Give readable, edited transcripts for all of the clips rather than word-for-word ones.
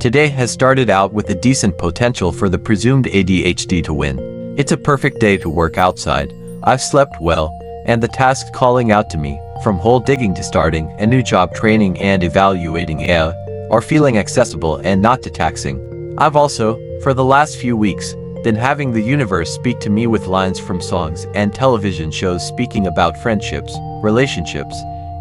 Today has started out with a decent potential for the presumed ADHD to win. It's a perfect day to work outside. I've slept well, and the tasks calling out to me, from hole digging to starting a new job training and evaluating AI, are feeling accessible and not too taxing. I've also, for the last few weeks, been having the universe speak to me with lines from songs and television shows speaking about friendships, relationships,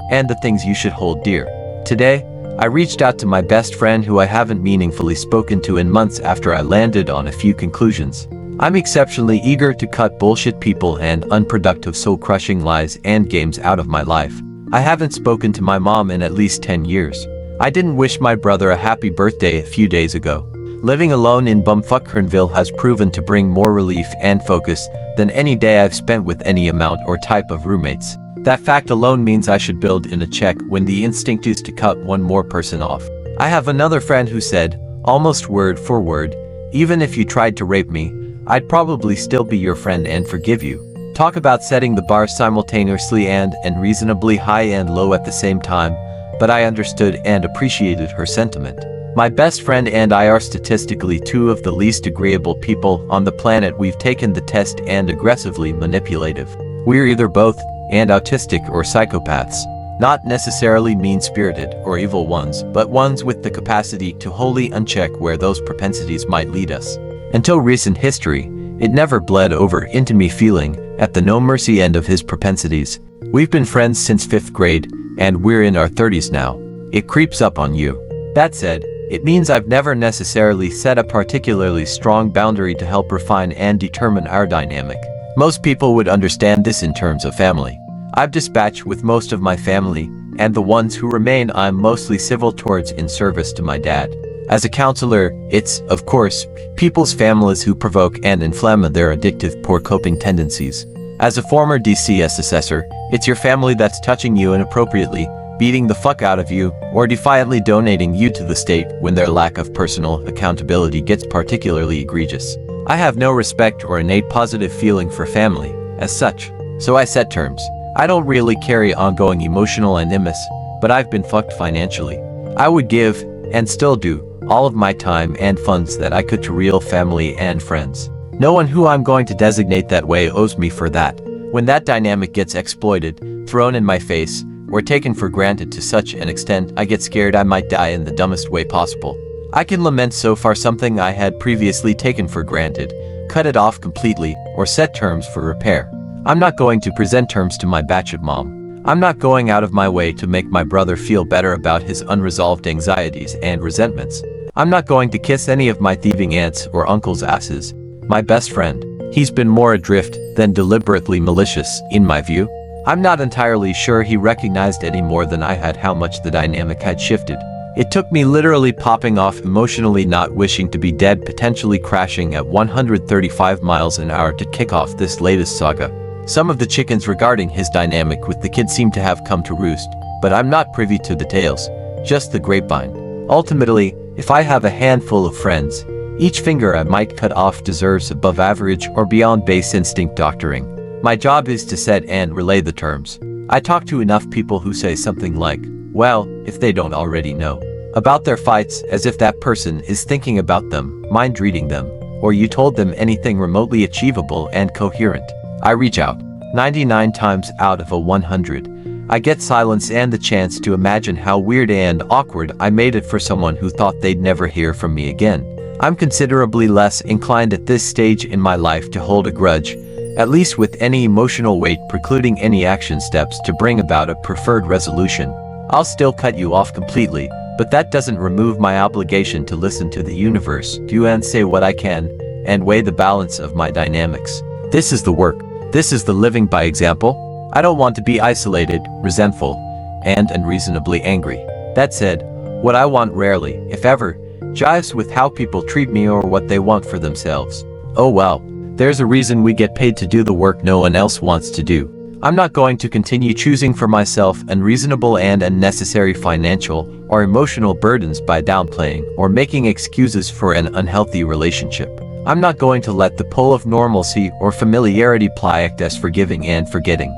and the things you should hold dear. Today, I reached out to my best friend who I haven't meaningfully spoken to in months after I landed on a few conclusions. I'm exceptionally eager to cut bullshit people and unproductive soul-crushing lies and games out of my life. I haven't spoken to my mom in at least 10 years. I didn't wish my brother a happy birthday a few days ago. Living alone in bumfuck Cornholio has proven to bring more relief and focus than any day I've spent with any amount or type of roommates. That fact alone means I should build in a check when the instinct is to cut one more person off. I have another friend who said, almost word for word, even if you tried to rape me, I'd probably still be your friend and forgive you. Talk about setting the bar simultaneously and reasonably high and low at the same time, but I understood and appreciated her sentiment. My best friend and I are statistically two of the least agreeable people on the planet. We've taken the test and aggressively manipulative. We're either both and autistic or psychopaths. Not necessarily mean-spirited or evil ones, but ones with the capacity to wholly uncheck where those propensities might lead us. Until recent history, it never bled over into me feeling at the no-mercy end of his propensities. We've been friends since 5th grade, and we're in our 30s now. It creeps up on you. That said, it means I've never necessarily set a particularly strong boundary to help refine and determine our dynamic. Most people would understand this in terms of family. I've dispatched with most of my family, and the ones who remain I'm mostly civil towards in service to my dad. As a counselor, it's, of course, people's families who provoke and inflame their addictive poor coping tendencies. As a former DCS assessor, it's your family that's touching you inappropriately, beating the fuck out of you, or defiantly donating you to the state when their lack of personal accountability gets particularly egregious. I have no respect or innate positive feeling for family, as such, so I set terms. I don't really carry ongoing emotional animus, but I've been fucked financially. I would give, and still do, all of my time and funds that I could to real family and friends. No one who I'm going to designate that way owes me for that. When that dynamic gets exploited, thrown in my face, or taken for granted to such an extent I get scared I might die in the dumbest way possible. I can lament so far something I had previously taken for granted, cut it off completely, or set terms for repair. I'm not going to present terms to my batshit mom. I'm not going out of my way to make my brother feel better about his unresolved anxieties and resentments. I'm not going to kiss any of my thieving aunts or uncles' asses. My best friend. He's been more adrift than deliberately malicious, in my view. I'm not entirely sure he recognized any more than I had how much the dynamic had shifted. It took me literally popping off emotionally, not wishing to be dead, potentially crashing at 135 miles an hour to kick off this latest saga. Some of the chickens regarding his dynamic with the kid seem to have come to roost, but I'm not privy to details, just the grapevine. Ultimately, if I have a handful of friends, each finger I might cut off deserves above average or beyond base instinct doctoring. My job is to set and relay the terms. I talk to enough people who say something like, well, if they don't already know, about their fights, as if that person is thinking about them, mind reading them, or you told them anything remotely achievable and coherent. I reach out. 99 times out of 100, I get silence and the chance to imagine how weird and awkward I made it for someone who thought they'd never hear from me again. I'm considerably less inclined at this stage in my life to hold a grudge, at least with any emotional weight precluding any action steps to bring about a preferred resolution. I'll still cut you off completely, but that doesn't remove my obligation to listen to the universe, do and say what I can, and weigh the balance of my dynamics. This is the work. This is the living by example. I don't want to be isolated, resentful, and unreasonably angry. That said, what I want rarely, if ever, jives with how people treat me or what they want for themselves. Oh well. There's a reason we get paid to do the work no one else wants to do. I'm not going to continue choosing for myself unreasonable and unnecessary financial or emotional burdens by downplaying or making excuses for an unhealthy relationship. I'm not going to let the pull of normalcy or familiarity play act as forgiving and forgetting.